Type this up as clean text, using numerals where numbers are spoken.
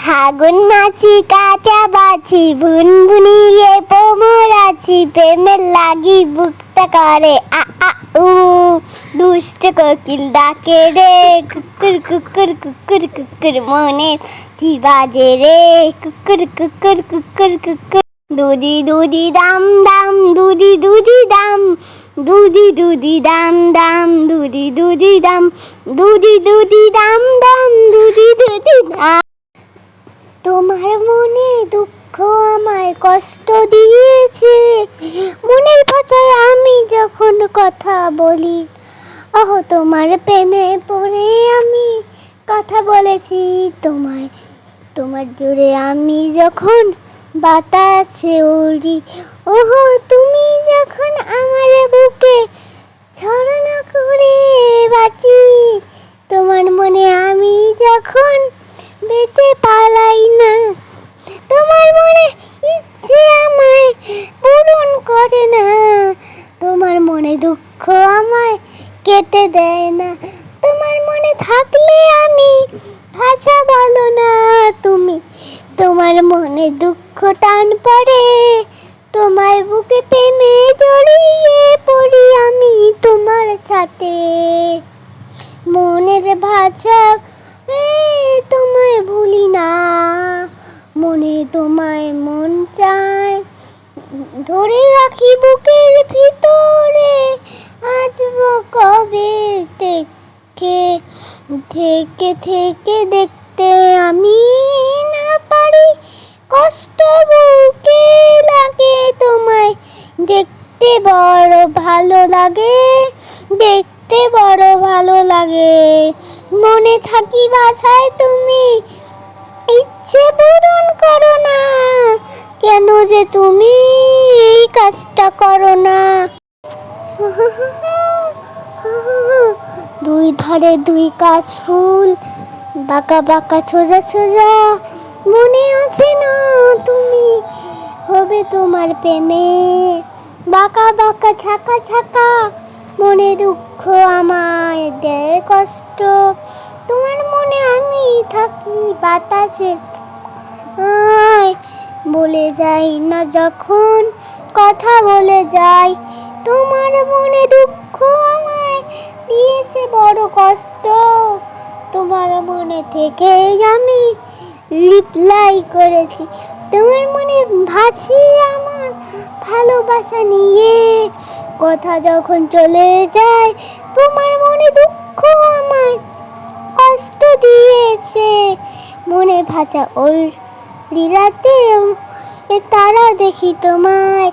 ফাগুন মাছি কাঁচা বাছি ভুনভুনিয়ে কোমর আছি প্রেমের লাগি বুকটা করে আ আ উ দুষ্ট কোকিল ডাকে রে কুকুর কুকুর কুকুর কুকুর মনে কি বাজে রে কুকুর কুকুর কুকুর কুকুর দুদি দুদি দাম দাম দুদি দুদি দাম দুদি দুদি দাম দাম দুদি দুদি দাম দুদি দুদি দাম দাম দুদি দুদি দাম। তোমার মনে দুঃখ আমায় কষ্ট দিয়েছে, মনের ভাষায় আমি যখন কথা বলি, ওহ তোমার প্রেমে পড়ে আমি কথা বলেছি তোমায়, তোমার জোরে আমি যখন বাতাসে উড়ি, ওহ তুমি যখন আমার বুকে ছড়না করে বাঁচি, তোমার মনে আমি যখন বেঁচে পালাই না, তোমার মনে ইচ্ছে আমায় পূরণ করে না, তোমার মনে দুঃখ আমায় কেটে দেয় না, তোমার মনে থাকলে আমি ভাষা বলো না তুমি, তোমার মনে দুঃখ টান পড়ে, তোমার বুকে প্রেমে জড়িয়ে পড়ি আমি তোমার সাথে, মনের ভাষা তোমায় ভুলি না, মনে তোমায় মন চায় ধরে রাখি বুকের ভিতরে, আসবো কবে থেকে থেকে থেকে দেখতে আমি না পারি, কষ্ট বুকে লাগে তোমায় দেখতে বড় ভালো লাগে, দেখতে বড় ভালো লাগে, মনে থাকি বাসায় তুমি ইচ্ছে পূরণ করো না, কেন যে তুমি এই কাজটা করো না। দুই ধারে দুই কাশ ফুল বাঁকা বাঁকা সোজা সোজা, মনে আছে না তুমি হবে তোমার প্রেমে বাঁকা বাঁকা ছাকা ছাকা, মনে দুঃখ আমায় দেয় কষ্ট, তোমার মনে আমি থাকি বাতাসে বলে যাই না যখন কথা বলে যাই, তোমার মনে দুঃখ আমায় দিয়েছে বড় কষ্ট, তোমার মনে থেকে আমি রিপ্লাই করেছি, তোমার মনে ভাসি আমার ভালোবাসা নিয়ে, কথা যখন চলে যায় তোমার মনে দুঃখ আমায় কষ্ট দিয়েছে, মনে ভাষা ওই রাতে তারা দেখি তোমায়